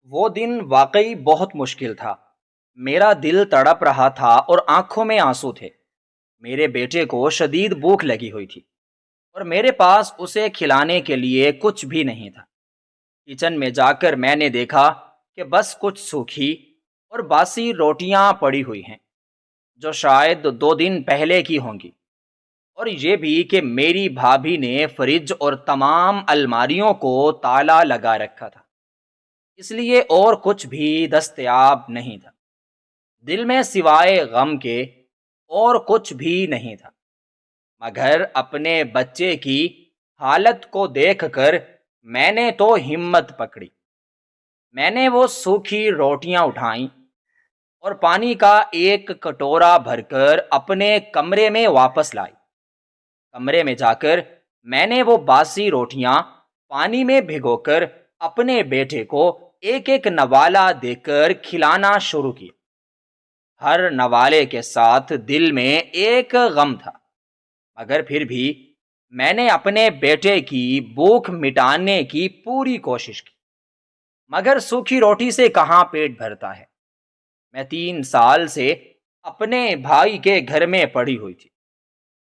وہ دن واقعی بہت مشکل تھا۔ میرا دل تڑپ رہا تھا اور آنکھوں میں آنسو تھے۔ میرے بیٹے کو شدید بھوک لگی ہوئی تھی اور میرے پاس اسے کھلانے کے لیے کچھ بھی نہیں تھا۔ کچن میں جا کر میں نے دیکھا کہ بس کچھ سوکھی اور باسی روٹیاں پڑی ہوئی ہیں جو شاید 2 دن پہلے کی ہوں گی، اور یہ بھی کہ میری بھابھی نے فریج اور تمام الماریوں کو تالا لگا رکھا تھا، اس لیے اور کچھ بھی دستیاب نہیں تھا۔ دل میں سوائے غم کے اور کچھ بھی نہیں تھا، مگر اپنے بچے کی حالت کو دیکھ کر میں نے تو ہمت پکڑی۔ میں نے وہ سوکھی روٹیاں اٹھائیں اور پانی کا ایک کٹورا بھر کر اپنے کمرے میں واپس لائی۔ کمرے میں جا کر میں نے وہ باسی روٹیاں پانی میں بھگو کر اپنے بیٹے کو ایک ایک نوالا دے کر کھلانا شروع کیا۔ ہر نوالے کے ساتھ دل میں ایک غم تھا، مگر پھر بھی میں نے اپنے بیٹے کی بھوک مٹانے کی پوری کوشش کی۔ مگر سوکھی روٹی سے کہاں پیٹ بھرتا ہے۔ میں 3 سال سے اپنے بھائی کے گھر میں پڑی ہوئی تھی۔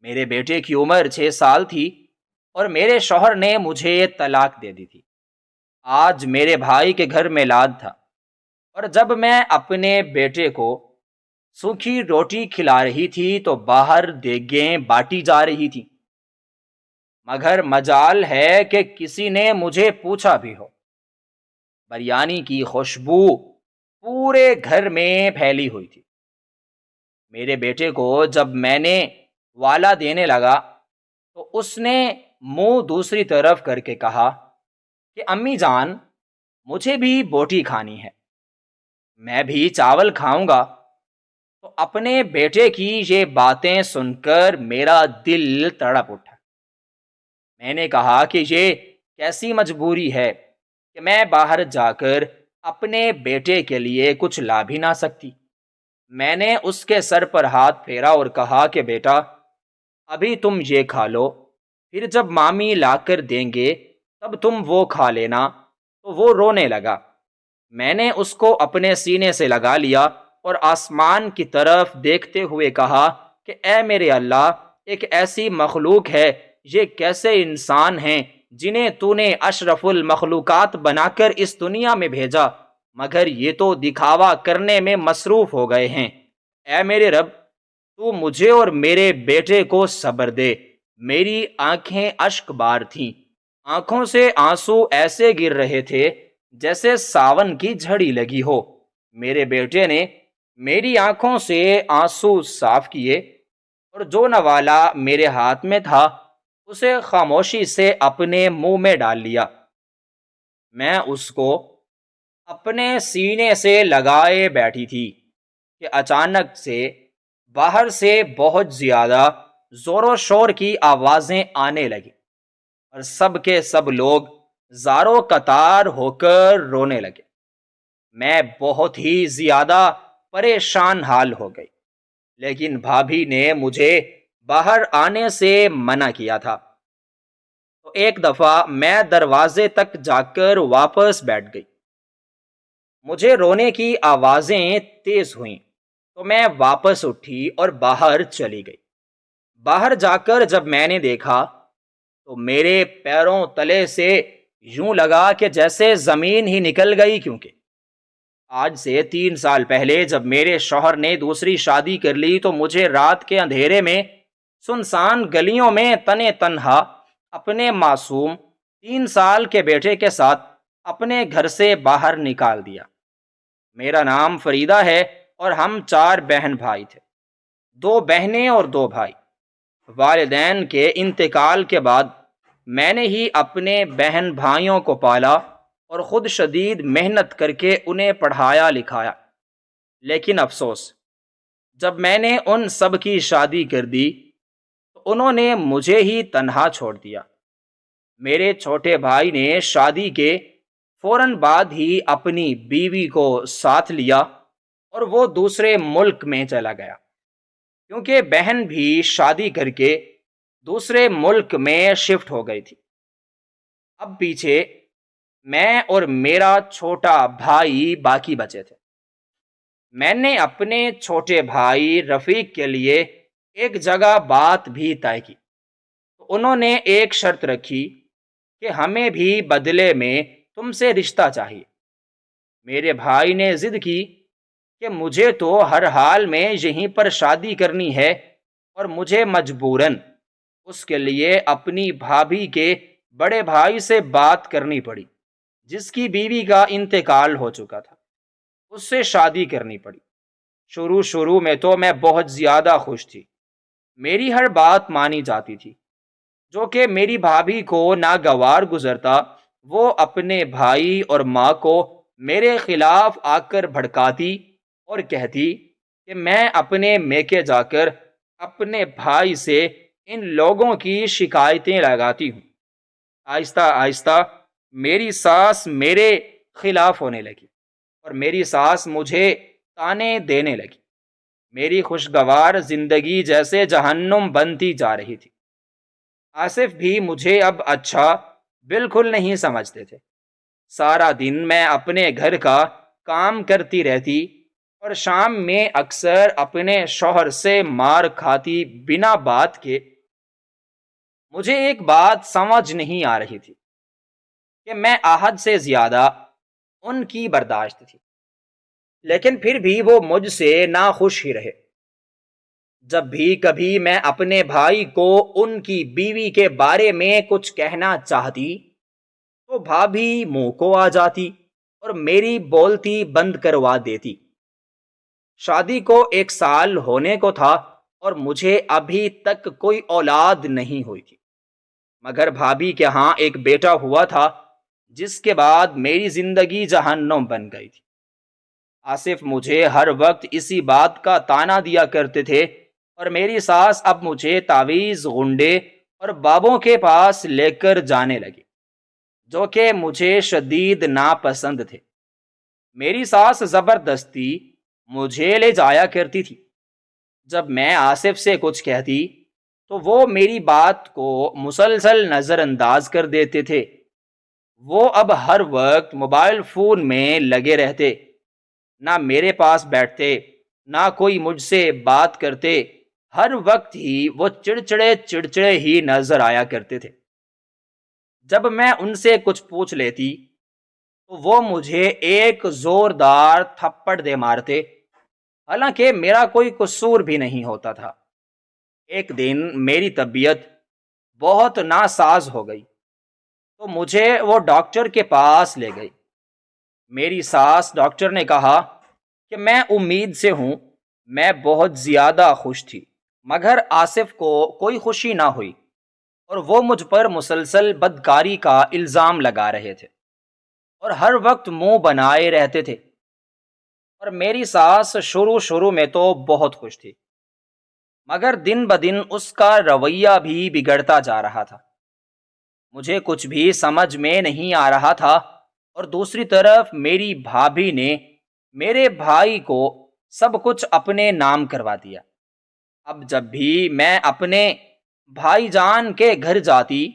میرے بیٹے کی عمر 6 سال تھی اور میرے شوہر نے مجھے طلاق دے دی تھی۔ آج میرے بھائی کے گھر میلاد تھا، اور جب میں اپنے بیٹے کو سوکھی روٹی کھلا رہی تھی تو باہر دیگیں باٹی جا رہی تھی، مگر مجال ہے کہ کسی نے مجھے پوچھا بھی ہو۔ بریانی کی خوشبو پورے گھر میں پھیلی ہوئی تھی۔ میرے بیٹے کو جب میں نے والا دینے لگا تو اس نے منہ دوسری طرف کر کے کہا کہ امی جان، مجھے بھی بوٹی کھانی ہے، میں بھی چاول کھاؤں گا۔ تو اپنے بیٹے کی یہ باتیں سن کر میرا دل تڑپ اٹھا۔ میں نے کہا کہ یہ کیسی مجبوری ہے کہ میں باہر جا کر اپنے بیٹے کے لیے کچھ لا بھی نہ سکتی۔ میں نے اس کے سر پر ہاتھ پھیرا اور کہا کہ بیٹا، ابھی تم یہ کھا لو، پھر جب مامی لا کر دیں گے تب تم وہ کھا لینا۔ تو وہ رونے لگا۔ میں نے اس کو اپنے سینے سے لگا لیا اور آسمان کی طرف دیکھتے ہوئے کہا کہ اے میرے اللہ، ایک ایسی مخلوق ہے، یہ کیسے انسان ہیں جنہیں تو نے اشرف المخلوقات بنا کر اس دنیا میں بھیجا، مگر یہ تو دکھاوا کرنے میں مصروف ہو گئے ہیں۔ اے میرے رب، تو مجھے اور میرے بیٹے کو صبر دے۔ میری آنکھیں اشک بار تھیں، آنکھوں سے آنسو ایسے گر رہے تھے جیسے ساون کی جھڑی لگی ہو۔ میرے بیٹے نے میری آنکھوں سے آنسو صاف کیے اور جو نوالا میرے ہاتھ میں تھا اسے خاموشی سے اپنے منہ میں ڈال لیا۔ میں اس کو اپنے سینے سے لگائے بیٹھی تھی کہ اچانک سے باہر سے بہت زیادہ زور و شور کی آوازیں آنے لگی اور سب کے سب لوگ زارو قطار ہو کر رونے لگے۔ میں بہت ہی زیادہ پریشان حال ہو گئی، لیکن بھابھی نے مجھے باہر آنے سے منع کیا تھا۔ تو ایک دفعہ میں دروازے تک جا کر واپس بیٹھ گئی۔ مجھے رونے کی آوازیں تیز ہوئیں تو میں واپس اٹھی اور باہر چلی گئی۔ باہر جا کر جب میں نے دیکھا تو میرے پیروں تلے سے یوں لگا کہ جیسے زمین ہی نکل گئی، کیونکہ آج سے 3 سال پہلے جب میرے شوہر نے دوسری شادی کر لی تو مجھے رات کے اندھیرے میں سنسان گلیوں میں تنے تنہا اپنے معصوم 3 سال کے بیٹے کے ساتھ اپنے گھر سے باہر نکال دیا۔ میرا نام فریدہ ہے اور ہم 4 بہن بھائی تھے، 2 بہنیں اور 2 بھائی۔ والدین کے انتقال کے بعد میں نے ہی اپنے بہن بھائیوں کو پالا اور خود شدید محنت کر کے انہیں پڑھایا لکھایا، لیکن افسوس، جب میں نے ان سب کی شادی کر دی تو انہوں نے مجھے ہی تنہا چھوڑ دیا۔ میرے چھوٹے بھائی نے شادی کے فوراً بعد ہی اپنی بیوی کو ساتھ لیا اور وہ دوسرے ملک میں چلا گیا، کیونکہ بہن بھی شادی کر کے دوسرے ملک میں شفٹ ہو گئی تھی۔ اب پیچھے میں اور میرا چھوٹا بھائی باقی بچے تھے۔ میں نے اپنے چھوٹے بھائی رفیق کے لیے ایک جگہ بات بھی طے کی۔ انہوں نے ایک شرط رکھی کہ ہمیں بھی بدلے میں تم سے رشتہ چاہیے۔ میرے بھائی نے ضد کی کہ مجھے تو ہر حال میں یہیں پر شادی کرنی ہے، اور مجھے مجبوراً اس کے لیے اپنی بھابھی کے بڑے بھائی سے بات کرنی پڑی، جس کی بیوی کا انتقال ہو چکا تھا۔ اس سے شادی کرنی پڑی۔ شروع میں تو میں بہت زیادہ خوش تھی، میری ہر بات مانی جاتی تھی۔ جو کہ میری بھابھی کو ناگوار گزرتا، وہ اپنے بھائی اور ماں کو میرے خلاف آ کر بھڑکاتی اور کہتی کہ میں اپنے میکے جا کر اپنے بھائی سے ان لوگوں کی شکایتیں لگاتی ہوں۔ آہستہ آہستہ میری ساس میرے خلاف ہونے لگی، اور میری ساس مجھے تانے دینے لگی۔ میری خوشگوار زندگی جیسے جہنم بنتی جا رہی تھی۔ آصف بھی مجھے اب اچھا بالکل نہیں سمجھتے تھے۔ سارا دن میں اپنے گھر کا کام کرتی رہتی، اور شام میں اکثر اپنے شوہر سے مار کھاتی بنا بات کے۔ مجھے ایک بات سمجھ نہیں آ رہی تھی کہ میں آحد سے زیادہ ان کی برداشت تھی، لیکن پھر بھی وہ مجھ سے ناخوش ہی رہے۔ جب بھی کبھی میں اپنے بھائی کو ان کی بیوی کے بارے میں کچھ کہنا چاہتی، تو بھابھی منہ کو آ جاتی اور میری بولتی بند کروا دیتی۔ شادی کو 1 سال ہونے کو تھا، اور مجھے ابھی تک کوئی اولاد نہیں ہوئی تھی، مگر بھابھی کے ہاں ایک بیٹا ہوا تھا، جس کے بعد میری زندگی جہنم بن گئی تھی۔ آصف مجھے ہر وقت اسی بات کا طعنہ دیا کرتے تھے، اور میری ساس اب مجھے تعویذ، غنڈے اور بابوں کے پاس لے کر جانے لگی، جو کہ مجھے شدید ناپسند تھے۔ میری ساس زبردستی مجھے لے جایا کرتی تھی۔ جب میں آصف سے کچھ کہتی تو وہ میری بات کو مسلسل نظر انداز کر دیتے تھے۔ وہ اب ہر وقت موبائل فون میں لگے رہتے، نہ میرے پاس بیٹھتے، نہ کوئی مجھ سے بات کرتے۔ ہر وقت ہی وہ چڑچڑے ہی نظر آیا کرتے تھے۔ جب میں ان سے کچھ پوچھ لیتی تو وہ مجھے ایک زوردار تھپڑ دے مارتے، حالانکہ میرا کوئی قصور بھی نہیں ہوتا تھا۔ ایک دن میری طبیعت بہت ناساز ہو گئی، تو مجھے وہ ڈاکٹر کے پاس لے گئی۔ میری ساس ڈاکٹر نے کہا کہ میں امید سے ہوں۔ میں بہت زیادہ خوش تھی، مگر آصف کو کوئی خوشی نہ ہوئی، اور وہ مجھ پر مسلسل بدکاری کا الزام لگا رہے تھے، اور ہر وقت منہ بنائے رہتے تھے۔ اور میری ساس شروع میں تو بہت خوش تھی، مگر دن بدن اس کا رویہ بھی بگڑتا جا رہا تھا۔ مجھے کچھ بھی سمجھ میں نہیں آ رہا تھا، اور دوسری طرف میری بھابھی نے میرے بھائی کو سب کچھ اپنے نام کروا دیا۔ اب جب بھی میں اپنے بھائی جان کے گھر جاتی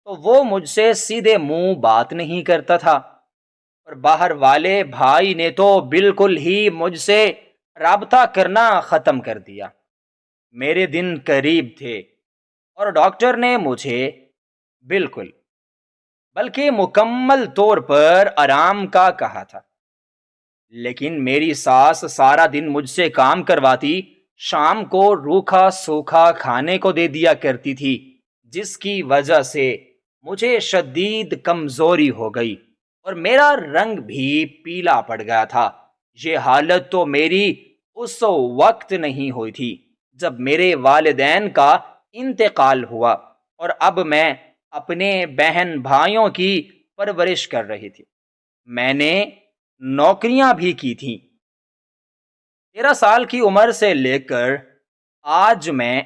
تو وہ مجھ سے سیدھے منہ بات نہیں کرتا تھا، اور باہر والے بھائی نے تو بالکل ہی مجھ سے رابطہ کرنا ختم کر دیا۔ میرے دن قریب تھے، اور ڈاکٹر نے مجھے بالکل بلکہ مکمل طور پر آرام کا کہا تھا، لیکن میری ساس سارا دن مجھ سے کام کرواتی، شام کو روکھا سوکھا کھانے کو دے دیا کرتی تھی، جس کی وجہ سے مجھے شدید کمزوری ہو گئی، اور میرا رنگ بھی پیلا پڑ گیا تھا۔ یہ حالت تو میری اس وقت نہیں ہوئی تھی جب میرے والدین کا انتقال ہوا، اور اب میں اپنے بہن بھائیوں کی پرورش کر رہی تھی۔ میں نے نوکریاں بھی کی تھیں۔ 13 سال کی عمر سے لے کر آج میں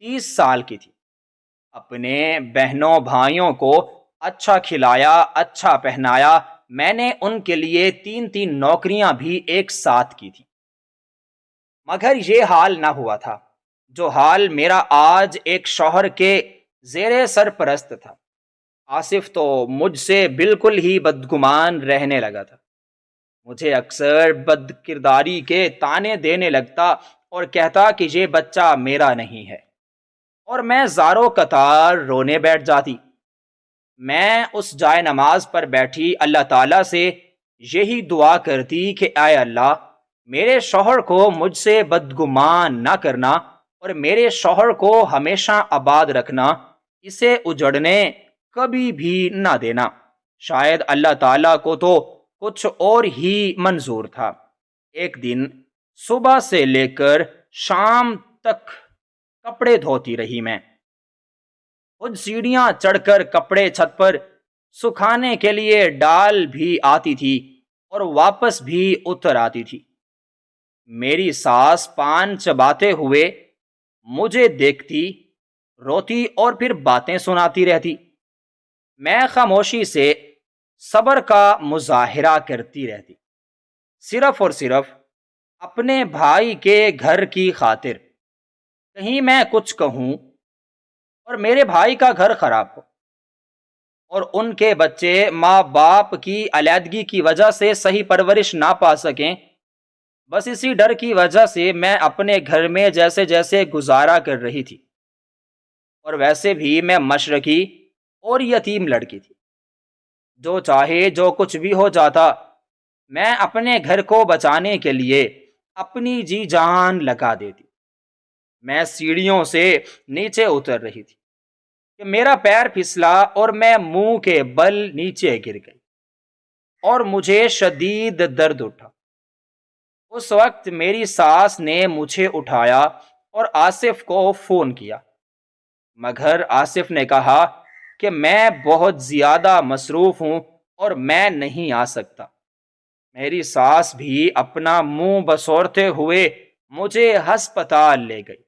30 سال کی تھی۔ اپنے بہنوں بھائیوں کو اچھا کھلایا، اچھا پہنایا۔ میں نے ان کے لیے 3 نوکریاں بھی ایک ساتھ کی تھی، مگر یہ حال نہ ہوا تھا جو حال میرا آج ایک شوہر کے زیر سرپرست تھا۔ آصف تو مجھ سے بالکل ہی بدگمان رہنے لگا تھا، مجھے اکثر بد کرداری کے طعنے دینے لگتا اور کہتا کہ یہ بچہ میرا نہیں ہے، اور میں زاروں قطار رونے بیٹھ جاتی۔ میں اس جائے نماز پر بیٹھی اللہ تعالیٰ سے یہی دعا کرتی کہ اے اللہ، میرے شوہر کو مجھ سے بدگمان نہ کرنا اور میرے شوہر کو ہمیشہ آباد رکھنا، اسے اجڑنے کبھی بھی نہ دینا۔ شاید اللہ تعالیٰ کو تو کچھ اور ہی منظور تھا۔ ایک دن صبح سے لے کر شام تک کپڑے دھوتی رہی میں، خود سیڑھیاں چڑھ کر کپڑے چھت پر سکھانے کے لیے ڈال بھی آتی تھی اور واپس بھی اتر آتی تھی۔ میری ساس پان چباتے ہوئے مجھے دیکھتی، روتی اور پھر باتیں سناتی رہتی۔ میں خاموشی سے صبر کا مظاہرہ کرتی رہتی، صرف اور صرف اپنے بھائی کے گھر کی خاطر۔ کہیں میں کچھ کہوں اور میرے بھائی کا گھر خراب ہو اور ان کے بچے ماں باپ کی علیحدگی کی وجہ سے صحیح پرورش نہ پا سکیں، بس اسی ڈر کی وجہ سے میں اپنے گھر میں جیسے جیسے گزارا کر رہی تھی۔ اور ویسے بھی میں مشرقی اور یتیم لڑکی تھی، جو چاہے جو کچھ بھی ہو جاتا، میں اپنے گھر کو بچانے کے لیے اپنی جی جان لگا دیتی۔ میں سیڑھیوں سے نیچے اتر رہی تھی کہ میرا پیر پھسلا اور میں منہ کے بل نیچے گر گئی اور مجھے شدید درد اٹھا۔ اس وقت میری ساس نے مجھے اٹھایا اور آصف کو فون کیا، مگر آصف نے کہا کہ میں بہت زیادہ مصروف ہوں اور میں نہیں آ سکتا۔ میری ساس بھی اپنا منہ بسورتے ہوئے مجھے ہسپتال لے گئی۔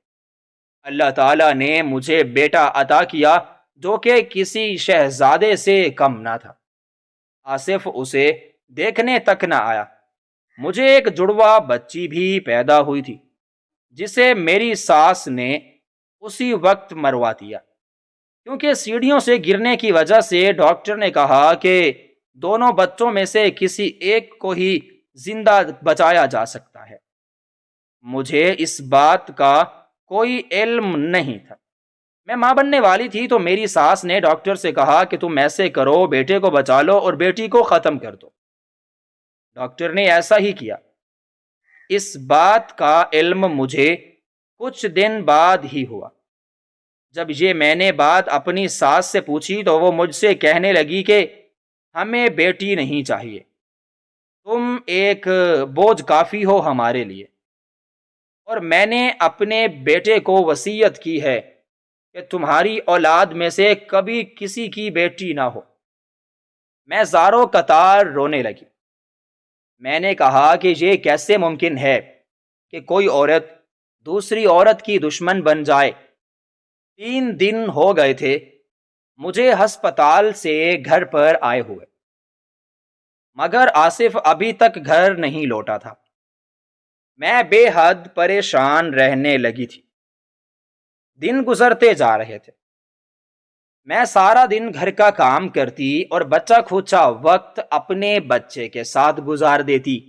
اللہ تعالیٰ نے مجھے بیٹا عطا کیا جو کہ کسی شہزادے سے کم نہ تھا۔ آصف اسے دیکھنے تک نہ آیا۔ مجھے ایک جڑواں بچی بھی پیدا ہوئی تھی، جسے میری ساس نے اسی وقت مروا دیا، کیونکہ سیڑھیوں سے گرنے کی وجہ سے ڈاکٹر نے کہا کہ دونوں بچوں میں سے کسی ایک کو ہی زندہ بچایا جا سکتا ہے۔ مجھے اس بات کا کوئی علم نہیں تھا۔ میں ماں بننے والی تھی تو میری ساس نے ڈاکٹر سے کہا کہ تم ایسے کرو، بیٹے کو بچا لو اور بیٹی کو ختم کر دو۔ ڈاکٹر نے ایسا ہی کیا۔ اس بات کا علم مجھے کچھ دن بعد ہی ہوا۔ جب یہ میں نے بات اپنی ساس سے پوچھی تو وہ مجھ سے کہنے لگی کہ ہمیں بیٹی نہیں چاہیے، تم ایک بوجھ کافی ہو ہمارے لیے، اور میں نے اپنے بیٹے کو وصیت کی ہے کہ تمہاری اولاد میں سے کبھی کسی کی بیٹی نہ ہو۔ میں زاروں قطار رونے لگی۔ میں نے کہا کہ یہ کیسے ممکن ہے کہ کوئی عورت دوسری عورت کی دشمن بن جائے؟ 3 دن ہو گئے تھے مجھے ہسپتال سے گھر پر آئے ہوئے، مگر آصف ابھی تک گھر نہیں لوٹا تھا۔ میں بے حد پریشان رہنے لگی تھی۔ دن گزرتے جا رہے تھے، میں سارا دن گھر کا کام کرتی اور بچہ کھوچا وقت اپنے بچے کے ساتھ گزار دیتی۔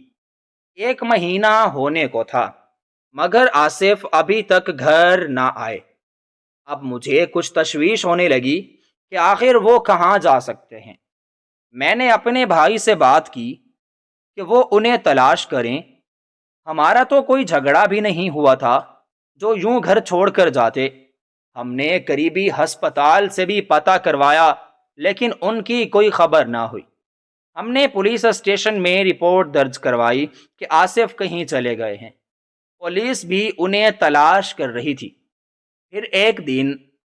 1 مہینہ ہونے کو تھا، مگر آصف ابھی تک گھر نہ آئے۔ اب مجھے کچھ تشویش ہونے لگی کہ آخر وہ کہاں جا سکتے ہیں۔ میں نے اپنے بھائی سے بات کی کہ وہ انہیں تلاش کریں۔ ہمارا تو کوئی جھگڑا بھی نہیں ہوا تھا جو یوں گھر چھوڑ کر جاتے۔ ہم نے قریبی ہسپتال سے بھی پتہ کروایا، لیکن ان کی کوئی خبر نہ ہوئی۔ ہم نے پولیس اسٹیشن میں رپورٹ درج کروائی کہ آصف کہیں چلے گئے ہیں۔ پولیس بھی انہیں تلاش کر رہی تھی۔ پھر ایک دن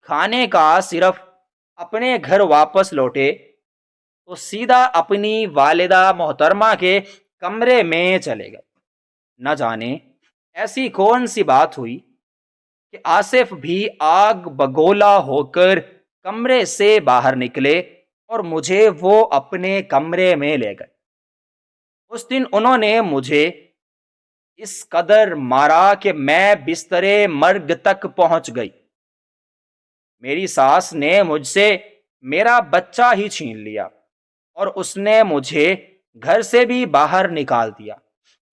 کھانے کا صرف اپنے گھر واپس لوٹے تو سیدھا اپنی والدہ محترمہ کے کمرے میں چلے گئے۔ نہ جانے ایسی کون سی بات ہوئی کہ آصف بھی آگ بگولا ہو کر کمرے سے باہر نکلے اور مجھے وہ اپنے کمرے میں لے گئے۔ اس دن انہوں نے مجھے اس قدر مارا کہ میں بسترے مرگ تک پہنچ گئی۔ میری ساس نے مجھ سے میرا بچہ ہی چھین لیا اور اس نے مجھے گھر سے بھی باہر نکال دیا۔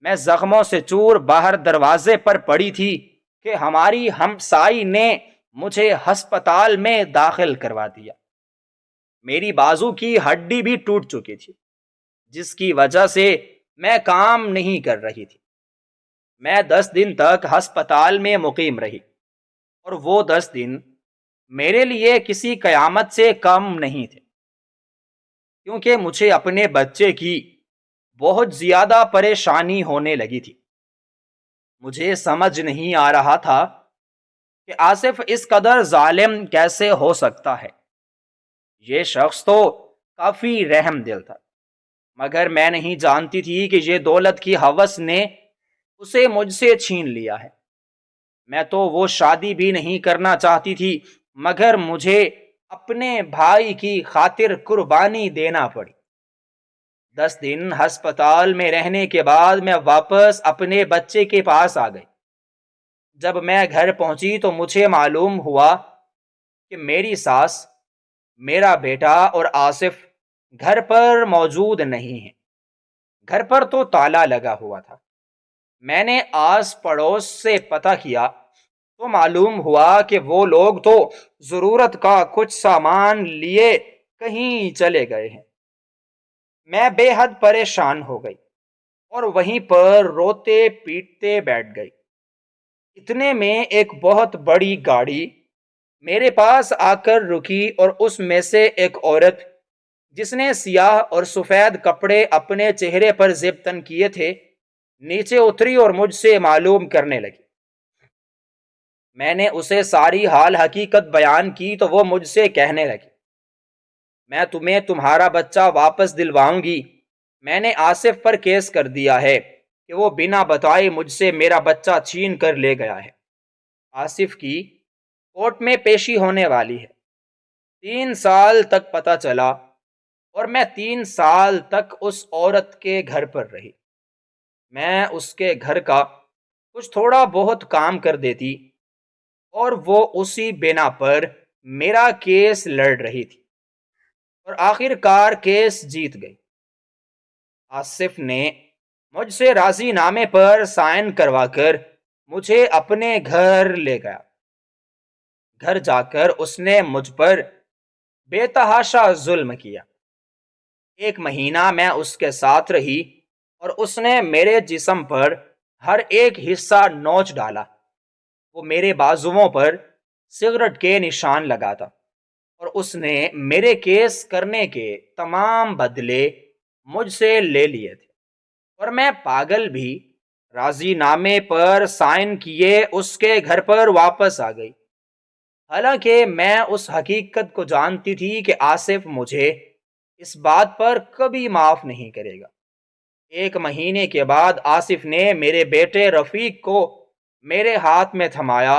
میں زخموں سے چور باہر دروازے پر پڑی تھی کہ ہماری ہمسائی نے مجھے ہسپتال میں داخل کروا دیا۔ میری بازو کی ہڈی بھی ٹوٹ چکی تھی، جس کی وجہ سے میں کام نہیں کر رہی تھی۔ میں 10 دن تک ہسپتال میں مقیم رہی، اور وہ 10 دن میرے لیے کسی قیامت سے کم نہیں تھے، کیونکہ مجھے اپنے بچے کی بہت زیادہ پریشانی ہونے لگی تھی۔ مجھے سمجھ نہیں آ رہا تھا کہ آصف اس قدر ظالم کیسے ہو سکتا ہے۔ یہ شخص تو کافی رحم دل تھا، مگر میں نہیں جانتی تھی کہ یہ دولت کی ہوس نے اسے مجھ سے چھین لیا ہے۔ میں تو وہ شادی بھی نہیں کرنا چاہتی تھی، مگر مجھے اپنے بھائی کی خاطر قربانی دینا پڑی۔ 10 دن ہسپتال میں رہنے کے بعد میں واپس اپنے بچے کے پاس آ گئی۔ جب میں گھر پہنچی تو مجھے معلوم ہوا کہ میری ساس، میرا بیٹا اور آصف گھر پر موجود نہیں ہیں۔ گھر پر تو تالا لگا ہوا تھا۔ میں نے آس پڑوس سے پتہ کیا تو معلوم ہوا کہ وہ لوگ تو ضرورت کا کچھ سامان لیے کہیں چلے گئے ہیں۔ میں بے حد پریشان ہو گئی اور وہیں پر روتے پیٹتے بیٹھ گئی۔ اتنے میں ایک بہت بڑی گاڑی میرے پاس آ کر رکی، اور اس میں سے ایک عورت جس نے سیاہ اور سفید کپڑے اپنے چہرے پر زب تن کیے تھے نیچے اتری اور مجھ سے معلوم کرنے لگی۔ میں نے اسے ساری حال حقیقت بیان کی تو وہ مجھ سے کہنے لگی، میں تمہیں تمہارا بچہ واپس دلواؤں گی۔ میں نے آصف پر کیس کر دیا ہے کہ وہ بنا بتائے مجھ سے میرا بچہ چھین کر لے گیا ہے۔ آصف کی کورٹ میں پیشی ہونے والی ہے۔ 3 سال تک پتہ چلا، اور میں 3 سال تک اس عورت کے گھر پر رہی۔ میں اس کے گھر کا کچھ تھوڑا بہت کام کر دیتی، اور وہ اسی بنا پر میرا کیس لڑ رہی تھی، اور آخر کار کیس جیت گئی۔ آصف نے مجھ سے راضی نامے پر سائن کروا کر مجھے اپنے گھر لے گیا۔ گھر جا کر اس نے مجھ پر بے تحاشا ظلم کیا۔ 1 مہینہ میں اس کے ساتھ رہی، اور اس نے میرے جسم پر ہر ایک حصہ نوچ ڈالا۔ وہ میرے بازوؤں پر سگریٹ کے نشان لگاتا، اور اس نے میرے کیس کرنے کے تمام بدلے مجھ سے لے لیے تھے، اور میں پاگل بھی راضی نامے پر سائن کیے اس کے گھر پر واپس آ گئی۔ حالانکہ میں اس حقیقت کو جانتی تھی کہ آصف مجھے اس بات پر کبھی معاف نہیں کرے گا۔ 1 مہینے کے بعد آصف نے میرے بیٹے رفیق کو میرے ہاتھ میں تھمایا،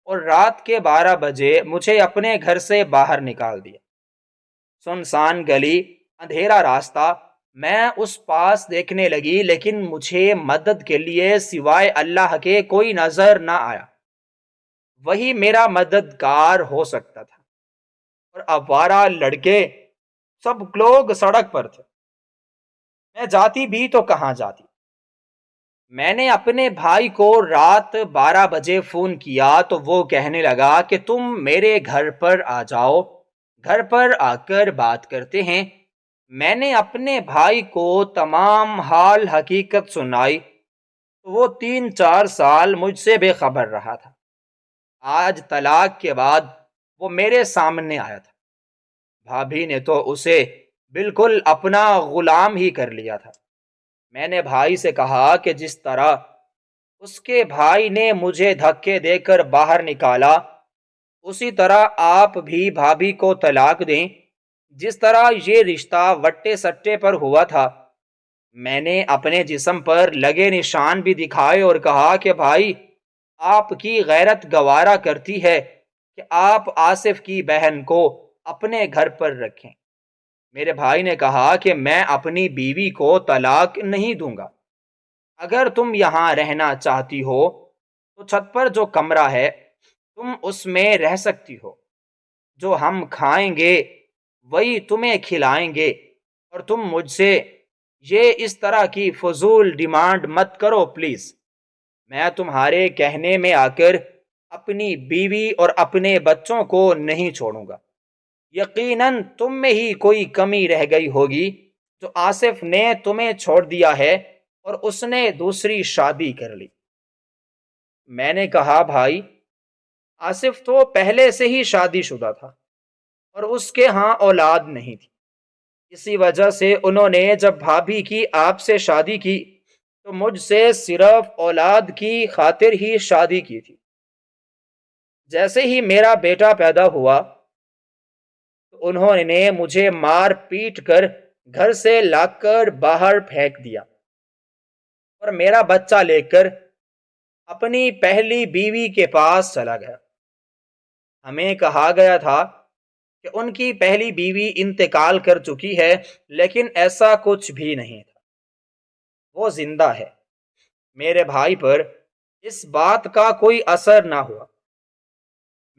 اور رات کے 12 بجے مجھے اپنے گھر سے باہر نکال دیا۔ سنسان گلی، اندھیرا راستہ، میں اس پاس دیکھنے لگی، لیکن مجھے مدد کے لیے سوائے اللہ کے کوئی نظر نہ آیا۔ وہی میرا مددگار ہو سکتا تھا، اور آوارہ لڑکے سب لوگ سڑک پر تھے۔ میں جاتی بھی تو کہاں جاتی؟ میں نے اپنے بھائی کو رات 12 بجے فون کیا تو وہ کہنے لگا کہ تم میرے گھر پر آ جاؤ، گھر پر آ کر بات کرتے ہیں۔ میں نے اپنے بھائی کو تمام حال حقیقت سنائی تو وہ 3-4 سال مجھ سے بے خبر رہا تھا۔ آج طلاق کے بعد وہ میرے سامنے آیا تھا۔ بھابھی نے تو اسے بالکل اپنا غلام ہی کر لیا تھا۔ میں نے بھائی سے کہا کہ جس طرح اس کے بھائی نے مجھے دھکے دے کر باہر نکالا، اسی طرح آپ بھی بھابھی کو طلاق دیں، جس طرح یہ رشتہ وٹے سٹے پر ہوا تھا۔ میں نے اپنے جسم پر لگے نشان بھی دکھائے اور کہا کہ بھائی، آپ کی غیرت گوارا کرتی ہے کہ آپ آصف کی بہن کو اپنے گھر پر رکھیں۔ میرے بھائی نے کہا کہ میں اپنی بیوی کو طلاق نہیں دوں گا۔ اگر تم یہاں رہنا چاہتی ہو تو چھت پر جو کمرہ ہے تم اس میں رہ سکتی ہو۔ جو ہم کھائیں گے وہی تمہیں کھلائیں گے، اور تم مجھ سے یہ اس طرح کی فضول ڈیمانڈ مت کرو پلیز۔ میں تمہارے کہنے میں آ کر اپنی بیوی اور اپنے بچوں کو نہیں چھوڑوں گا۔ یقیناً تم میں ہی کوئی کمی رہ گئی ہوگی جو آصف نے تمہیں چھوڑ دیا ہے اور اس نے دوسری شادی کر لی۔ میں نے کہا بھائی، آصف تو پہلے سے ہی شادی شدہ تھا اور اس کے ہاں اولاد نہیں تھی، اسی وجہ سے انہوں نے جب بھابھی کی آپ سے شادی کی تو مجھ سے صرف اولاد کی خاطر ہی شادی کی تھی۔ جیسے ہی میرا بیٹا پیدا ہوا تو انہوں نے مجھے مار پیٹ کر گھر سے لا کر باہر پھینک دیا اور میرا بچہ لے کر اپنی پہلی بیوی کے پاس چلا گیا۔ ہمیں کہا گیا تھا کہ ان کی پہلی بیوی انتقال کر چکی ہے، لیکن ایسا کچھ بھی نہیں تھا، وہ زندہ ہے۔ میرے بھائی پر اس بات کا کوئی اثر نہ ہوا۔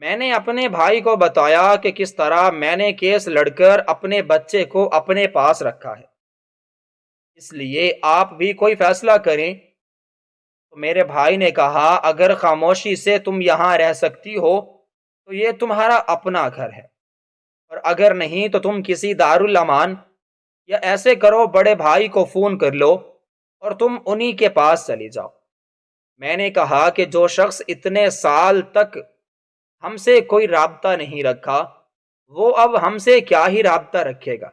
میں نے اپنے بھائی کو بتایا کہ کس طرح میں نے کیس لڑ کر اپنے بچے کو اپنے پاس رکھا ہے، اس لیے آپ بھی کوئی فیصلہ کریں۔ تو میرے بھائی نے کہا، اگر خاموشی سے تم یہاں رہ سکتی ہو تو یہ تمہارا اپنا گھر ہے، اور اگر نہیں تو تم کسی دارالامان یا ایسے کرو بڑے بھائی کو فون کر لو اور تم انہی کے پاس چلی جاؤ۔ میں نے کہا کہ جو شخص اتنے سال تک ہم سے کوئی رابطہ نہیں رکھا وہ اب ہم سے کیا ہی رابطہ رکھے گا۔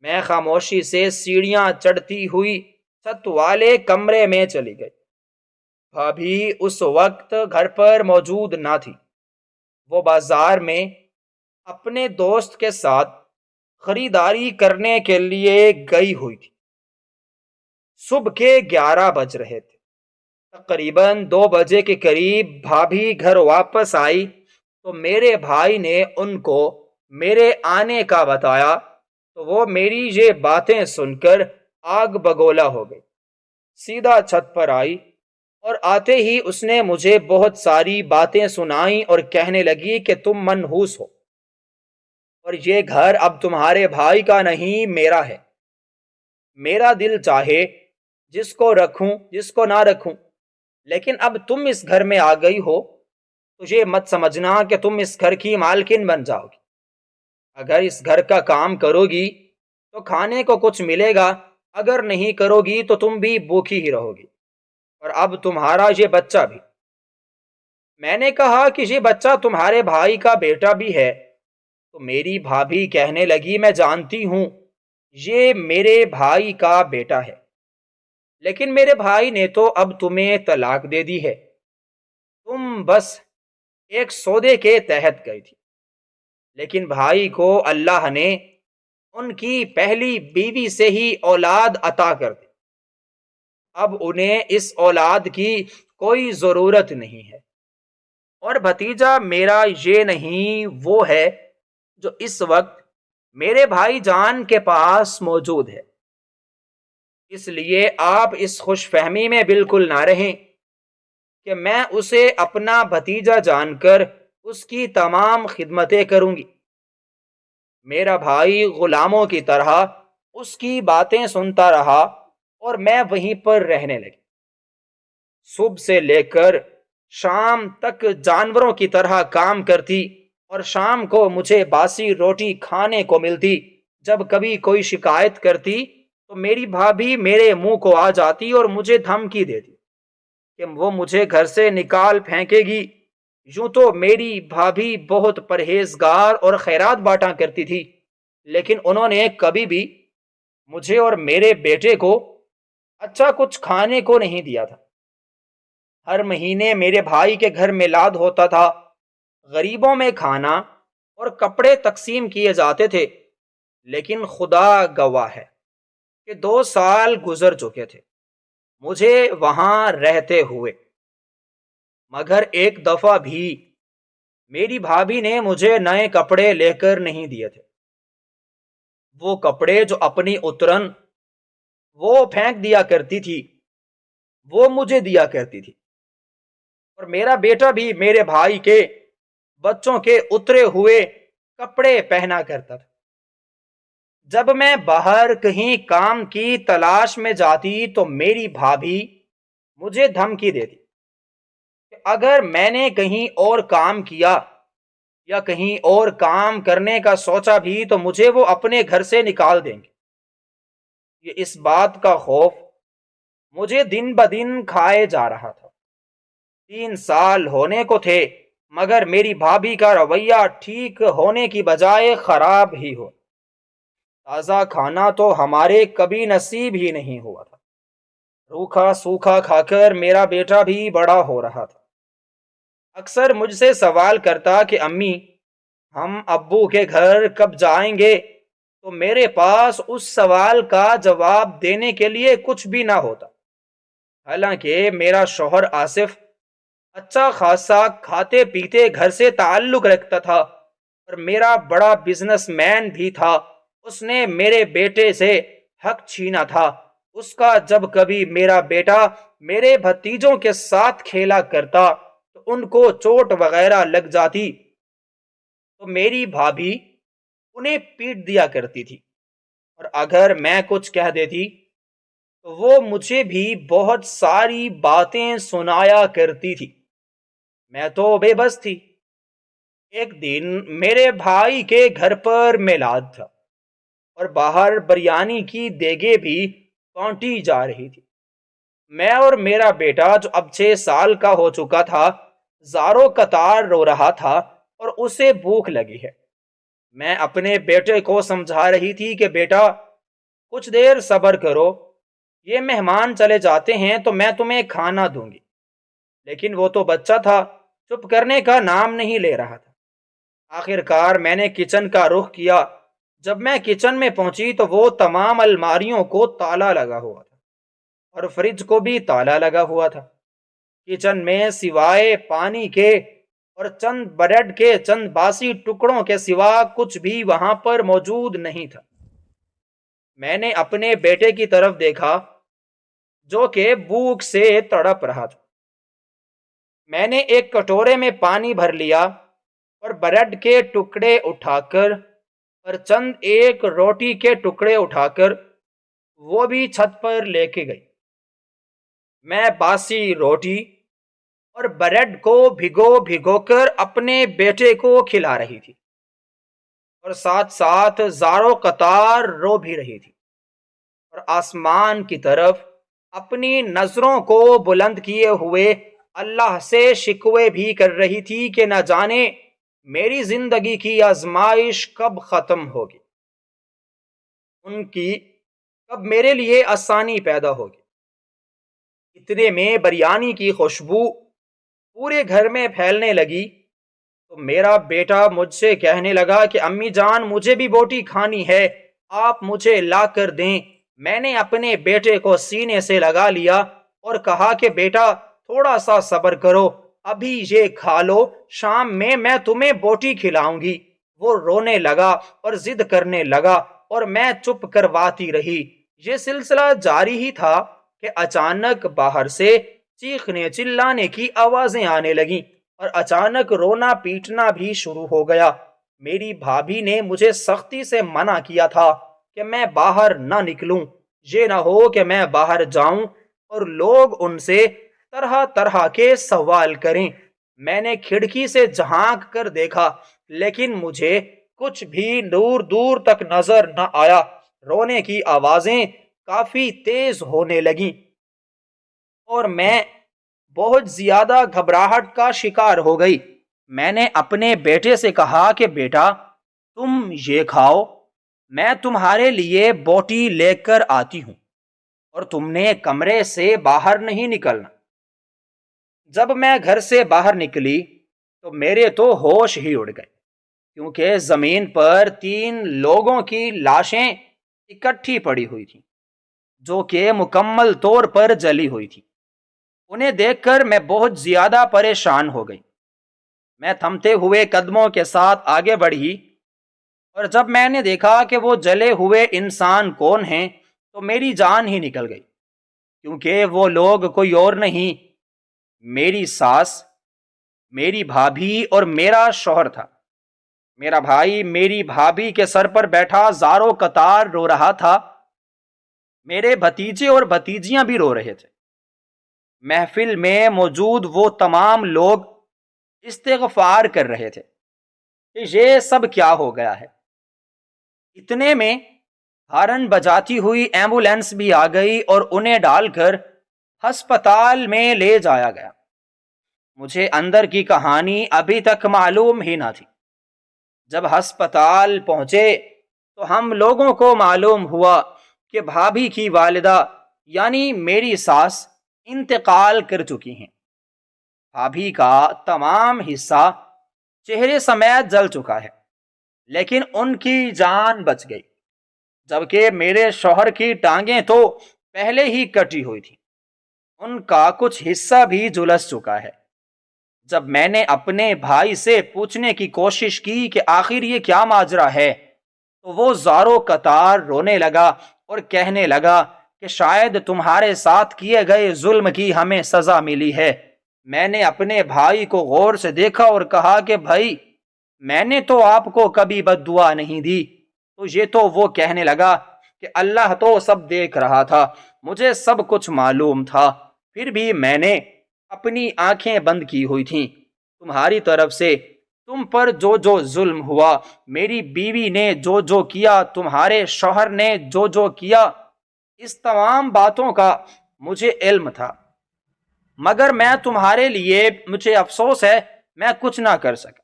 میں خاموشی سے سیڑھیاں چڑھتی ہوئی چھت والے کمرے میں چلی گئی۔ بھابھی اس وقت گھر پر موجود نہ تھی، وہ بازار میں اپنے دوست کے ساتھ خریداری کرنے کے لیے گئی ہوئی تھی۔ صبح کے 11 بج رہے تھے، تقریباً 2 بجے کے قریب بھابھی گھر واپس آئی تو میرے بھائی نے ان کو میرے آنے کا بتایا تو وہ میری یہ باتیں سن کر آگ بگولا ہو گئی، سیدھا چھت پر آئی اور آتے ہی اس نے مجھے بہت ساری باتیں سنائیں اور کہنے لگی کہ تم منحوس ہو اور یہ گھر اب تمہارے بھائی کا نہیں میرا ہے۔ میرا دل چاہے جس کو رکھوں جس کو نہ رکھوں، لیکن اب تم اس گھر میں آ گئی ہو تو یہ مت سمجھنا کہ تم اس گھر کی مالکن بن جاؤ گی۔ اگر اس گھر کا کام کرو گی تو کھانے کو کچھ ملے گا، اگر نہیں کرو گی تو تم بھی بھوکی ہی رہو گی، اور اب تمہارا یہ بچہ بھی۔ میں نے کہا کہ یہ بچہ تمہارے بھائی کا بیٹا بھی ہے۔ تو میری بھابھی کہنے لگی، میں جانتی ہوں یہ میرے بھائی کا بیٹا ہے، لیکن میرے بھائی نے تو اب تمہیں طلاق دے دی ہے، تم بس ایک سودے کے تحت گئی تھی، لیکن بھائی کو اللہ نے ان کی پہلی بیوی سے ہی اولاد عطا کر دی، اب انہیں اس اولاد کی کوئی ضرورت نہیں ہے، اور بھتیجا میرا یہ نہیں وہ ہے جو اس وقت میرے بھائی جان کے پاس موجود ہے۔ اس لیے آپ اس خوش فہمی میں بالکل نہ رہیں کہ میں اسے اپنا بھتیجا جان کر اس کی تمام خدمتیں کروں گی۔ میرا بھائی غلاموں کی طرح اس کی باتیں سنتا رہا اور میں وہیں پر رہنے لگی۔ صبح سے لے کر شام تک جانوروں کی طرح کام کرتی اور شام کو مجھے باسی روٹی کھانے کو ملتی۔ جب کبھی کوئی شکایت کرتی تو میری بھابھی میرے منہ کو آ جاتی اور مجھے دھمکی دیتی کہ وہ مجھے گھر سے نکال پھینکے گی۔ یوں تو میری بھابھی بہت پرہیزگار اور خیرات بانٹا کرتی تھی، لیکن انہوں نے کبھی بھی مجھے اور میرے بیٹے کو اچھا کچھ کھانے کو نہیں دیا تھا۔ ہر مہینے میرے بھائی کے گھر میلاد ہوتا تھا، غریبوں میں کھانا اور کپڑے تقسیم کیے جاتے تھے، لیکن خدا گواہ ہے کہ 2 سال گزر چکے تھے مجھے وہاں رہتے ہوئے، مگر ایک دفعہ بھی میری بھابھی نے مجھے نئے کپڑے لے کر نہیں دیے تھے۔ وہ کپڑے جو اپنی اترن وہ پھینک دیا کرتی تھی وہ مجھے دیا کرتی تھی، اور میرا بیٹا بھی میرے بھائی کے بچوں کے اترے ہوئے کپڑے پہنا کرتا تھا۔ جب میں باہر کہیں کام کی تلاش میں جاتی تو میری بھابھی مجھے دھمکی دیتی کہ اگر میں نے کہیں اور کام کیا یا کہیں اور کام کرنے کا سوچا بھی تو مجھے وہ اپنے گھر سے نکال دیں گے۔ یہ اس بات کا خوف مجھے دن بدن کھائے جا رہا تھا۔ 3 سال ہونے کو تھے مگر میری بھابھی کا رویہ ٹھیک ہونے کی بجائے خراب ہی ہو۔ تازہ کھانا تو ہمارے کبھی نصیب ہی نہیں ہوا تھا۔ روکھا سوکھا کھا کر میرا بیٹا بھی بڑا ہو رہا تھا۔ اکثر مجھ سے سوال کرتا کہ امی، ہم ابو کے گھر کب جائیں گے؟ تو میرے پاس اس سوال کا جواب دینے کے لیے کچھ بھی نہ ہوتا۔ حالانکہ میرا شوہر آصف اچھا خاصا کھاتے پیتے گھر سے تعلق رکھتا تھا اور میرا بڑا بزنس مین بھی تھا۔ اس نے میرے بیٹے سے حق چھینا تھا۔ اس کا جب کبھی میرا بیٹا میرے بھتیجوں کے ساتھ کھیلا کرتا تو ان کو چوٹ وغیرہ لگ جاتی تو میری بھابھی انہیں پیٹ دیا کرتی تھی، اور اگر میں کچھ کہہ دیتی تو وہ مجھے بھی بہت ساری باتیں سنایا کرتی تھی۔ میں تو بے بس تھی۔ ایک دن میرے بھائی کے گھر پر میلاد تھا اور باہر بریانی کی دیگیں بھی کونٹی جا رہی تھی۔ میں اور میرا بیٹا جو اب 6 سال کا ہو چکا تھا زاروں قطار رو رہا تھا اور اسے بھوک لگی ہے۔ میں اپنے بیٹے کو سمجھا رہی تھی کہ بیٹا کچھ دیر صبر کرو، یہ مہمان چلے جاتے ہیں تو میں تمہیں کھانا دوں گی، لیکن وہ تو بچہ تھا، چپ کرنے کا نام نہیں لے رہا تھا۔ آخر کار میں نے کچن کا رخ کیا۔ جب میں کچن میں پہنچی تو وہ تمام الماریوں کو تالا لگا ہوا تھا اور فریج کو بھی تالا لگا ہوا تھا۔ کچن میں سوائے پانی کے اور چند بریڈ کے چند باسی ٹکڑوں کے سوا کچھ بھی وہاں پر موجود نہیں تھا۔ میں نے اپنے بیٹے کی طرف دیکھا جو کہ بھوک سے تڑپ رہا تھا۔ میں نے ایک کٹورے میں پانی بھر لیا اور بریڈ کے ٹکڑے اٹھا کر اور چند ایک روٹی کے ٹکڑے اٹھا کر وہ بھی چھت پر لے کے گئی۔ میں باسی روٹی اور بریڈ کو بھگو بھگو کر اپنے بیٹے کو کھلا رہی تھی اور ساتھ ساتھ زاروں قطار رو بھی رہی تھی، اور آسمان کی طرف اپنی نظروں کو بلند کیے ہوئے اللہ سے شکوے بھی کر رہی تھی کہ نہ جانے میری زندگی کی آزمائش کب ختم ہوگی، ان کی کب میرے لیے آسانی پیدا ہوگی۔ اتنے میں بریانی کی خوشبو پورے گھر میں پھیلنے لگی تو میرا بیٹا مجھ سے کہنے لگا کہ امی جان مجھے بھی بوٹی کھانی ہے، آپ مجھے لا کر دیں۔ میں نے اپنے بیٹے کو سینے سے لگا لیا اور کہا کہ بیٹا تھوڑا سا صبر کرو، ابھی یہ کھا لو، شام میں تمہیں بوٹی کھلاؤں گی۔ وہ رونے لگا اور ضد کرنے لگا اور میں چپ کرواتی رہی۔ یہ سلسلہ جاری ہی تھا کہ اچانک باہر سے چیخنے چلانے کی آوازیں آنے لگیں اور اچانک رونا پیٹنا بھی شروع ہو گیا۔ میری بھابھی نے مجھے سختی سے منع کیا تھا کہ میں باہر نہ نکلوں، یہ نہ ہو کہ میں باہر جاؤں اور لوگ ان سے طرح طرح کے سوال کریں۔ میں نے کھڑکی سے جھانک کر دیکھا لیکن مجھے کچھ بھی دور دور تک نظر نہ آیا۔ رونے کی آوازیں کافی تیز ہونے لگیں اور میں بہت زیادہ گھبراہٹ کا شکار ہو گئی۔ میں نے اپنے بیٹے سے کہا کہ بیٹا تم یہ کھاؤ، میں تمہارے لیے بوٹی لے کر آتی ہوں، اور تم نے کمرے سے باہر نہیں نکلنا۔ جب میں گھر سے باہر نکلی تو میرے تو ہوش ہی اڑ گئے، کیونکہ زمین پر 3 لوگوں کی لاشیں اکٹھی پڑی ہوئی تھیں جو کہ مکمل طور پر جلی ہوئی تھی۔ انہیں دیکھ کر میں بہت زیادہ پریشان ہو گئی۔ میں تھمتے ہوئے قدموں کے ساتھ آگے بڑھی اور جب میں نے دیکھا کہ وہ جلے ہوئے انسان کون ہیں تو میری جان ہی نکل گئی، کیونکہ وہ لوگ کوئی اور نہیں، میری ساس، میری بھابھی اور میرا شوہر تھا۔ میرا بھائی میری بھابھی کے سر پر بیٹھا زاروں قطار رو رہا تھا، میرے بھتیجے اور بھتیجیاں بھی رو رہے تھے۔ محفل میں موجود وہ تمام لوگ استغفار کر رہے تھے کہ یہ سب کیا ہو گیا ہے۔ اتنے میں ہارن بجاتی ہوئی ایمبولینس بھی آ گئی اور انہیں ڈال کر ہسپتال میں لے جایا گیا۔ مجھے اندر کی کہانی ابھی تک معلوم ہی نہ تھی۔ جب ہسپتال پہنچے تو ہم لوگوں کو معلوم ہوا کہ بھابھی کی والدہ یعنی میری ساس انتقال کر چکی ہیں۔ بھابھی کا تمام حصہ چہرے سمیت جل چکا ہے، لیکن ان کی جان بچ گئی، جبکہ میرے شوہر کی ٹانگیں تو پہلے ہی کٹی ہوئی تھی، ان کا کچھ حصہ بھی جھلس چکا ہے۔ جب میں نے اپنے بھائی سے پوچھنے کی کوشش کی کہ آخر یہ کیا ماجرا ہے، تو وہ زاروں قطار رونے لگا اور کہنے لگا کہ شاید تمہارے ساتھ کیے گئے ظلم کی ہمیں سزا ملی ہے۔ میں نے اپنے بھائی کو غور سے دیکھا اور کہا کہ بھائی، میں نے تو آپ کو کبھی بد دعا نہیں دی۔ تو یہ تو وہ کہنے لگا کہ اللہ تو سب دیکھ رہا تھا، مجھے سب کچھ معلوم تھا، پھر بھی میں نے اپنی آنکھیں بند کی ہوئی تھیں۔ تمہاری طرف سے تم پر جو جو ظلم ہوا، میری بیوی نے جو جو کیا، تمہارے شوہر نے جو جو کیا، اس تمام باتوں کا مجھے علم تھا، مگر میں تمہارے لیے مجھے افسوس ہے میں کچھ نہ کر سکا۔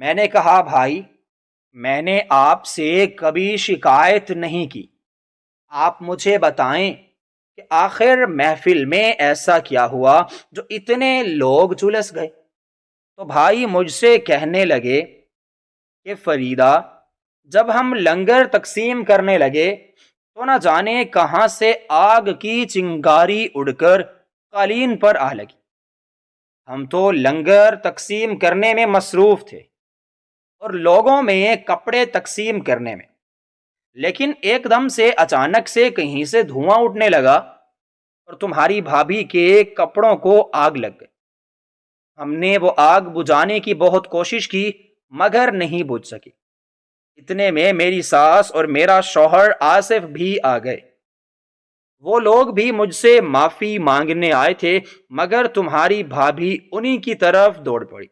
میں نے کہا بھائی، میں نے آپ سے کبھی شکایت نہیں کی، آپ مجھے بتائیں کہ آخر محفل میں ایسا کیا ہوا جو اتنے لوگ جھلس گئے؟ تو بھائی مجھ سے کہنے لگے کہ فریدہ، جب ہم لنگر تقسیم کرنے لگے تو نہ جانے کہاں سے آگ کی چنگاری اڑ کر قالین پر آ لگی۔ ہم تو لنگر تقسیم کرنے میں مصروف تھے اور لوگوں میں کپڑے تقسیم کرنے میں، لیکن ایک دم سے اچانک سے کہیں سے دھواں اٹھنے لگا اور تمہاری بھابھی کے کپڑوں کو آگ لگ گئی۔ ہم نے وہ آگ بجھانے کی بہت کوشش کی مگر نہیں بجھ سکی۔ اتنے میں میری ساس اور میرا شوہر آصف بھی آ گئے۔ وہ لوگ بھی مجھ سے معافی مانگنے آئے تھے، مگر تمہاری بھابھی انہی کی طرف دوڑ پڑی،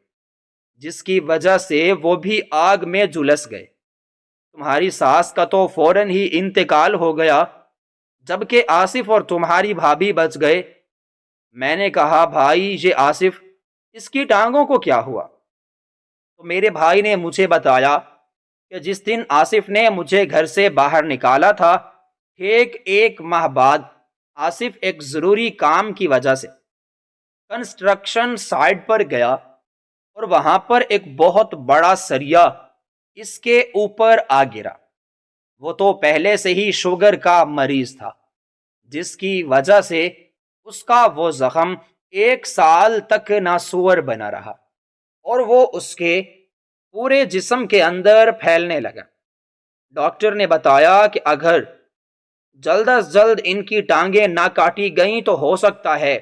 جس کی وجہ سے وہ بھی آگ میں جھلس گئے۔ تمہاری ساس کا تو فوراً ہی انتقال ہو گیا، جبکہ آصف اور تمہاری بھابھی بچ گئے۔ میں نے کہا بھائی، یہ آصف، اس کی ٹانگوں کو کیا ہوا؟ تو میرے بھائی نے مجھے بتایا کہ جس دن آصف نے مجھے گھر سے باہر نکالا تھا، ٹھیک ایک ماہ بعد آصف ایک ضروری کام کی وجہ سے کنسٹرکشن سائٹ پر گیا اور وہاں پر ایک بہت بڑا سریا اس کے اوپر آ گرا۔ وہ تو پہلے سے ہی شوگر کا مریض تھا، جس کی وجہ سے اس کا وہ زخم 1 سال تک ناسور بنا رہا اور وہ اس کے پورے جسم کے اندر پھیلنے لگا۔ ڈاکٹر نے بتایا کہ اگر جلد از جلد ان کی ٹانگیں نہ کاٹی گئیں تو ہو سکتا ہے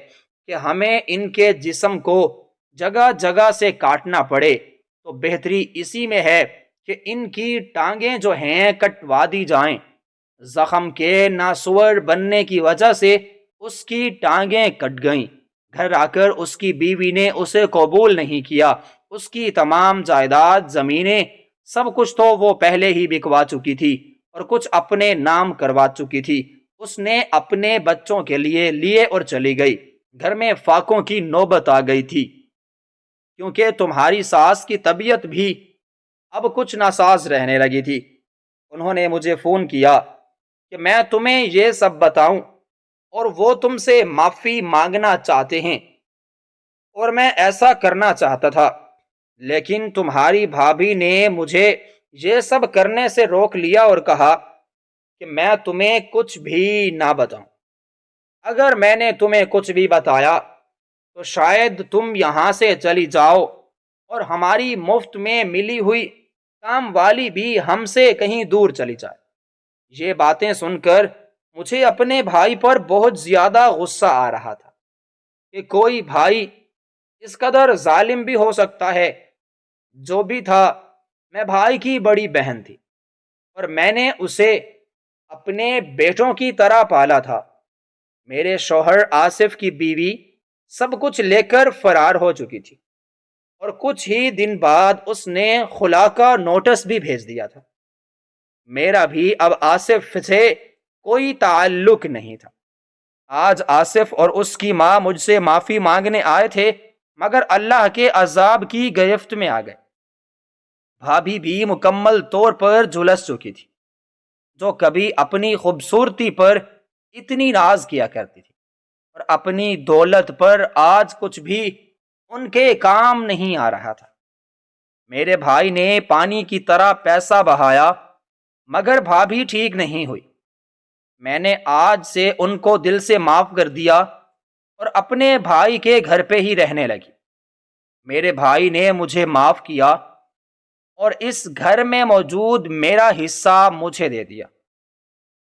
کہ ہمیں ان کے جسم کو جگہ جگہ سے کاٹنا پڑے، تو بہتری اسی میں ہے کہ ان کی ٹانگیں جو ہیں کٹوا دی جائیں۔ زخم کے ناسور بننے کی وجہ سے اس کی ٹانگیں کٹ گئیں۔ گھر آ کر اس کی بیوی نے اسے قبول نہیں کیا۔ اس کی تمام جائیداد، زمینیں، سب کچھ تو وہ پہلے ہی بکوا چکی تھی اور کچھ اپنے نام کروا چکی تھی۔ اس نے اپنے بچوں کے لیے اور چلی گئی۔ گھر میں فاقوں کی نوبت آ گئی تھی، کیونکہ تمہاری ساس کی طبیعت بھی اب کچھ ناساز رہنے لگی تھی۔ انہوں نے مجھے فون کیا کہ میں تمہیں یہ سب بتاؤں اور وہ تم سے معافی مانگنا چاہتے ہیں، اور میں ایسا کرنا چاہتا تھا، لیکن تمہاری بھابھی نے مجھے یہ سب کرنے سے روک لیا اور کہا کہ میں تمہیں کچھ بھی نہ بتاؤں۔ اگر میں نے تمہیں کچھ بھی بتایا تو شاید تم یہاں سے چلی جاؤ اور ہماری مفت میں ملی ہوئی کام والی بھی ہم سے کہیں دور چلی جائے۔ یہ باتیں سن کر مجھے اپنے بھائی پر بہت زیادہ غصہ آ رہا تھا کہ کوئی بھائی اس قدر ظالم بھی ہو سکتا ہے۔ جو بھی تھا، میں بھائی کی بڑی بہن تھی اور میں نے اسے اپنے بیٹوں کی طرح پالا تھا۔ میرے شوہر آصف کی بیوی سب کچھ لے کر فرار ہو چکی تھی اور کچھ ہی دن بعد اس نے خلا کا نوٹس بھی بھیج دیا تھا۔ میرا بھی اب آصف سے کوئی تعلق نہیں تھا۔ آج آصف اور اس کی ماں مجھ سے معافی مانگنے آئے تھے، مگر اللہ کے عذاب کی گرفت میں آ گئے۔ بھابھی بھی مکمل طور پر جھلس چکی تھی، جو کبھی اپنی خوبصورتی پر اتنی ناز کیا کرتی تھی اور اپنی دولت پر آج کچھ بھی ان کے کام نہیں آ رہا تھا۔ میرے بھائی نے پانی کی طرح پیسہ بہایا، مگر بھابھی ٹھیک نہیں ہوئی۔ میں نے آج سے ان کو دل سے معاف کر دیا اور اپنے بھائی کے گھر پہ ہی رہنے لگی۔ میرے بھائی نے مجھے معاف کیا اور اس گھر میں موجود میرا حصہ مجھے دے دیا۔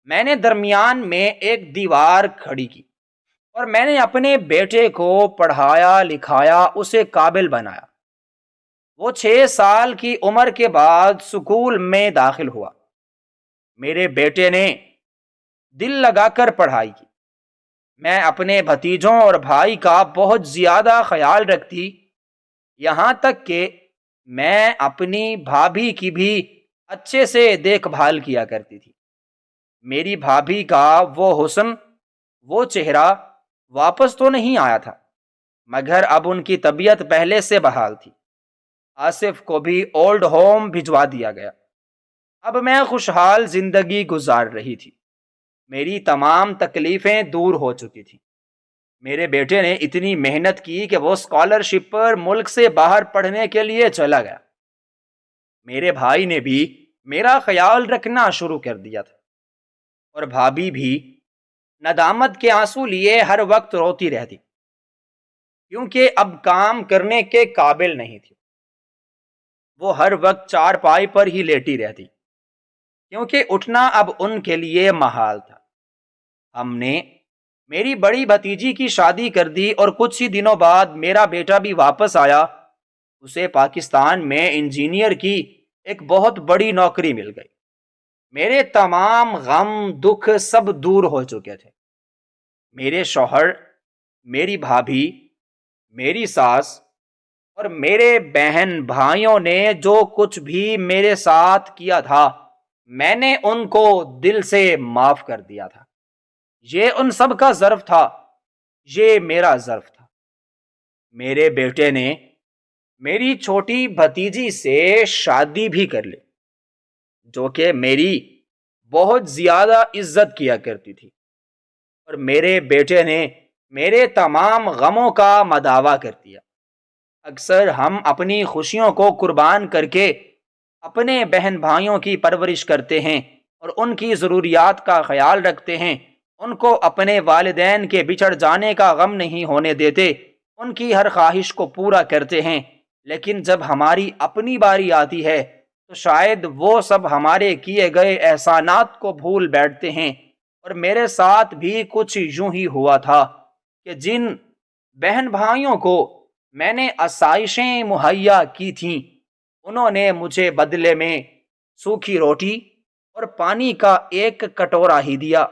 میں نے درمیان میں ایک دیوار کھڑی کی اور میں نے اپنے بیٹے کو پڑھایا لکھایا، اسے قابل بنایا۔ وہ 6 سال کی عمر کے بعد سکول میں داخل ہوا۔ میرے بیٹے نے دل لگا کر پڑھائی کی۔ میں اپنے بھتیجوں اور بھائی کا بہت زیادہ خیال رکھتی، یہاں تک کہ میں اپنی بھابھی کی بھی اچھے سے دیکھ بھال کیا کرتی تھی۔ میری بھابھی کا وہ حسن، وہ چہرہ واپس تو نہیں آیا تھا، مگر اب ان کی طبیعت پہلے سے بحال تھی۔ آصف کو بھی اولڈ ہوم بھجوا دیا گیا۔ اب میں خوشحال زندگی گزار رہی تھی۔ میری تمام تکلیفیں دور ہو چکی تھیں۔ میرے بیٹے نے اتنی محنت کی کہ وہ اسکالرشپ پر ملک سے باہر پڑھنے کے لیے چلا گیا۔ میرے بھائی نے بھی میرا خیال رکھنا شروع کر دیا تھا اور بھابھی بھی ندامت کے آنسو لیے ہر وقت روتی رہتی، کیونکہ اب کام کرنے کے قابل نہیں تھی۔ وہ ہر وقت چارپائی پر ہی لیٹی رہتی، کیونکہ اٹھنا اب ان کے لیے محال تھا۔ ہم نے میری بڑی بھتیجی کی شادی کر دی اور کچھ ہی دنوں بعد میرا بیٹا بھی واپس آیا۔ اسے پاکستان میں انجینئر کی ایک بہت بڑی نوکری مل گئی۔ میرے تمام غم دکھ سب دور ہو چکے تھے۔ میرے شوہر، میری بھابھی، میری ساس اور میرے بہن بھائیوں نے جو کچھ بھی میرے ساتھ کیا تھا، میں نے ان کو دل سے معاف کر دیا تھا۔ یہ ان سب کا ظرف تھا، یہ میرا ظرف تھا۔ میرے بیٹے نے میری چھوٹی بھتیجی سے شادی بھی کر لی، جو کہ میری بہت زیادہ عزت کیا کرتی تھی، اور میرے بیٹے نے میرے تمام غموں کا مداوا کر دیا۔ اکثر ہم اپنی خوشیوں کو قربان کر کے اپنے بہن بھائیوں کی پرورش کرتے ہیں اور ان کی ضروریات کا خیال رکھتے ہیں، ان کو اپنے والدین کے بچھڑ جانے کا غم نہیں ہونے دیتے، ان کی ہر خواہش کو پورا کرتے ہیں، لیکن جب ہماری اپنی باری آتی ہے تو شاید وہ سب ہمارے کیے گئے احسانات کو بھول بیٹھتے ہیں۔ اور میرے ساتھ بھی کچھ یوں ہی ہوا تھا کہ جن بہن بھائیوں کو میں نے آسائشیں مہیا کی تھیں، انہوں نے مجھے بدلے میں سوکھی روٹی اور پانی کا ایک کٹورا ہی دیا۔